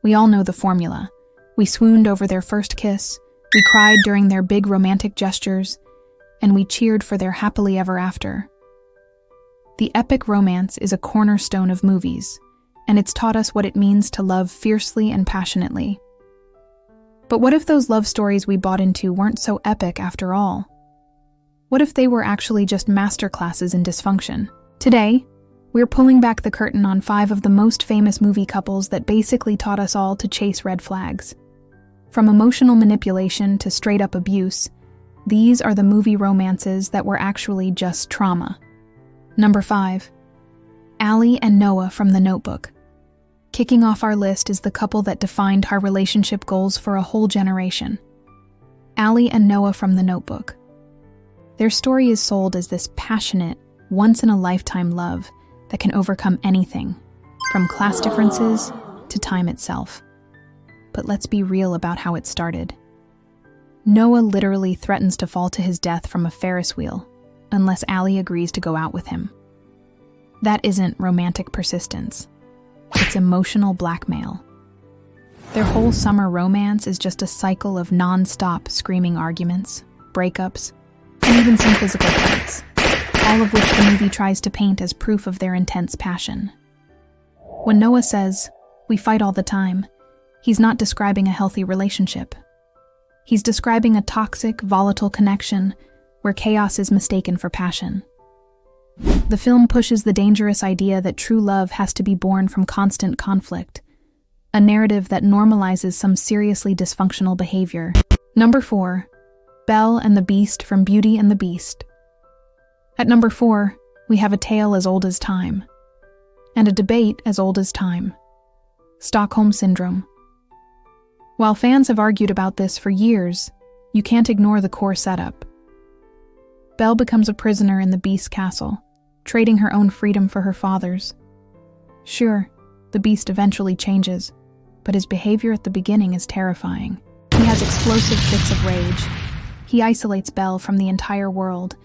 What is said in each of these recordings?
We all know the formula. We swooned over their first kiss, we cried during their big romantic gestures, and we cheered for their happily ever after. The epic romance is a cornerstone of movies, and it's taught us what it means to love fiercely and passionately. But what if those love stories we bought into weren't so epic after all? What if they were actually just masterclasses in dysfunction? Today, we're pulling back the curtain on 5 of the most famous movie couples that basically taught us all to chase red flags. From emotional manipulation to straight-up abuse, these are the movie romances that were actually just trauma. Number 5. Allie and Noah from The Notebook. Kicking off our list is the couple that defined our relationship goals for a whole generation. Allie and Noah from The Notebook. Their story is sold as this passionate, once-in-a-lifetime love that can overcome anything, from class differences to time itself. But let's be real about how it started. Noah literally threatens to fall to his death from a Ferris wheel unless Allie agrees to go out with him. That isn't romantic persistence. It's emotional blackmail. Their whole summer romance is just a cycle of non-stop screaming arguments, breakups, and even some physical fights, all of which the movie tries to paint as proof of their intense passion. When Noah says, "We fight all the time," he's not describing a healthy relationship. He's describing a toxic, volatile connection where chaos is mistaken for passion. The film pushes the dangerous idea that true love has to be born from constant conflict, a narrative that normalizes some seriously dysfunctional behavior. Number 4. Belle and the Beast from Beauty and the Beast. At number 4, we have a tale as old as time, and a debate as old as time. Stockholm Syndrome. While fans have argued about this for years, you can't ignore the core setup. Belle becomes a prisoner in the Beast's castle, trading her own freedom for her father's. Sure, the Beast eventually changes, but his behavior at the beginning is terrifying. He has explosive fits of rage. He isolates Belle from the entire world,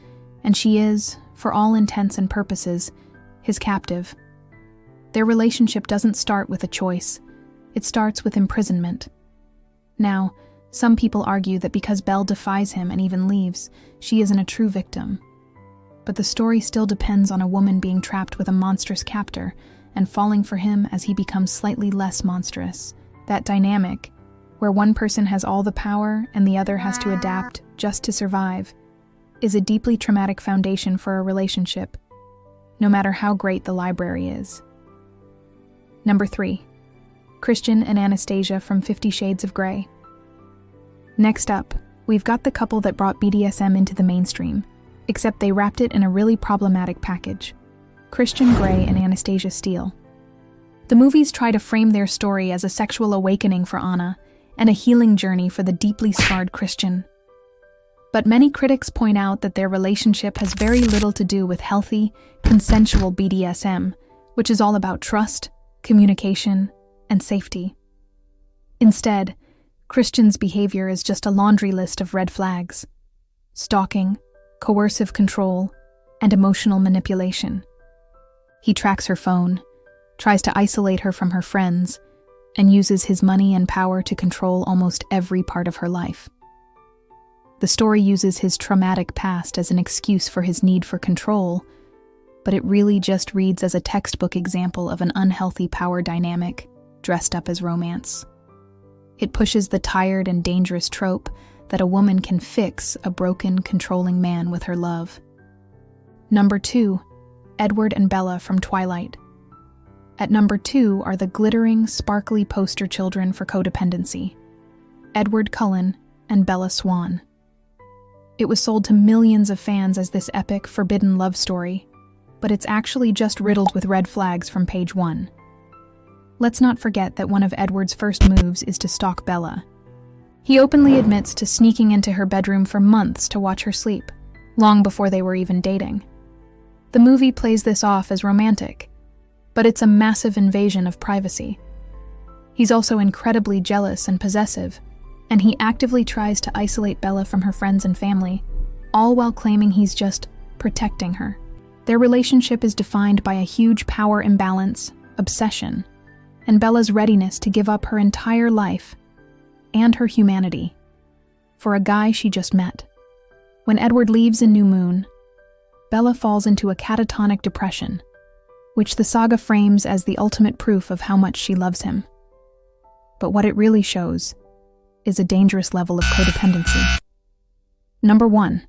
and she is, for all intents and purposes, his captive. Their relationship doesn't start with a choice. It starts with imprisonment. Now, some people argue that because Belle defies him and even leaves, she isn't a true victim. But the story still depends on a woman being trapped with a monstrous captor and falling for him as he becomes slightly less monstrous. That dynamic, where one person has all the power and the other has to adapt just to survive, is a deeply traumatic foundation for a relationship, no matter how great the library is. Number 3. Christian and Anastasia from 50 Shades of Grey. Next up, we've got the couple that brought BDSM into the mainstream, except they wrapped it in a really problematic package. Christian Grey and Anastasia Steele. The movies try to frame their story as a sexual awakening for Anna and a healing journey for the deeply scarred Christian. But many critics point out that their relationship has very little to do with healthy, consensual BDSM, which is all about trust, communication, and safety. Instead, Christian's behavior is just a laundry list of red flags: stalking, coercive control, and emotional manipulation. He tracks her phone, tries to isolate her from her friends, and uses his money and power to control almost every part of her life. The story uses his traumatic past as an excuse for his need for control, but it really just reads as a textbook example of an unhealthy power dynamic dressed up as romance. It pushes the tired and dangerous trope that a woman can fix a broken, controlling man with her love. Number 2. Edward and Bella from Twilight. At number 2 are the glittering, sparkly poster children for codependency: Edward Cullen and Bella Swan. It was sold to millions of fans as this epic, forbidden love story, but it's actually just riddled with red flags from page 1. Let's not forget that one of Edward's first moves is to stalk Bella. He openly admits to sneaking into her bedroom for months to watch her sleep, long before they were even dating. The movie plays this off as romantic, but it's a massive invasion of privacy. He's also incredibly jealous and possessive, and he actively tries to isolate Bella from her friends and family, all while claiming he's just protecting her. Their relationship is defined by a huge power imbalance, obsession, and Bella's readiness to give up her entire life and her humanity for a guy she just met. When Edward leaves in New Moon, Bella falls into a catatonic depression, which the saga frames as the ultimate proof of how much she loves him. But what it really shows is a dangerous level of codependency. Number 1.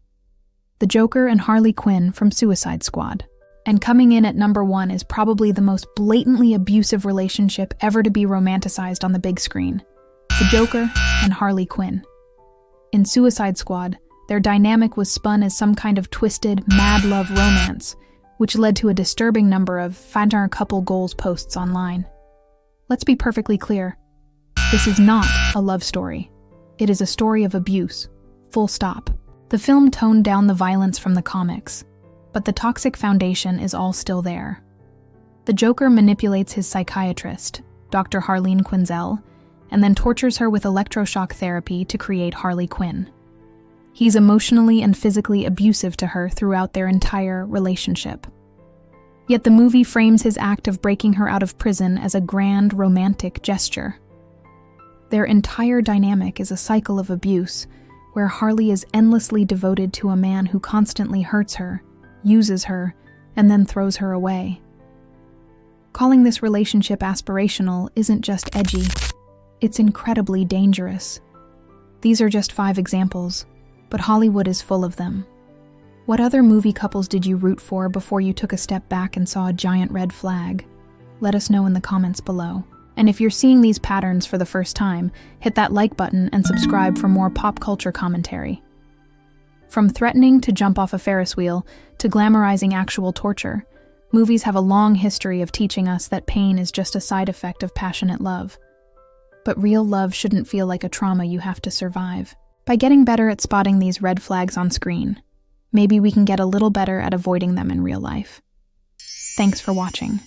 The Joker and Harley Quinn from Suicide Squad. And coming in at number 1 is probably the most blatantly abusive relationship ever to be romanticized on the big screen. The Joker and Harley Quinn. In Suicide Squad, their dynamic was spun as some kind of twisted, mad love romance, which led to a disturbing number of "find our couple goals" posts online. Let's be perfectly clear. This is not a love story. It is a story of abuse. Full stop. The film toned down the violence from the comics, but the toxic foundation is all still there. The Joker manipulates his psychiatrist, Dr. Harleen Quinzel, and then tortures her with electroshock therapy to create Harley Quinn. He's emotionally and physically abusive to her throughout their entire relationship. Yet the movie frames his act of breaking her out of prison as a grand romantic gesture. Their entire dynamic is a cycle of abuse, where Harley is endlessly devoted to a man who constantly hurts her, uses her, and then throws her away. Calling this relationship aspirational isn't just edgy, it's incredibly dangerous. These are just 5 examples, but Hollywood is full of them. What other movie couples did you root for before you took a step back and saw a giant red flag? Let us know in the comments below. And if you're seeing these patterns for the first time, hit that like button and subscribe for more pop culture commentary. From threatening to jump off a Ferris wheel to glamorizing actual torture, movies have a long history of teaching us that pain is just a side effect of passionate love. But real love shouldn't feel like a trauma you have to survive. By getting better at spotting these red flags on screen, maybe we can get a little better at avoiding them in real life. Thanks for watching.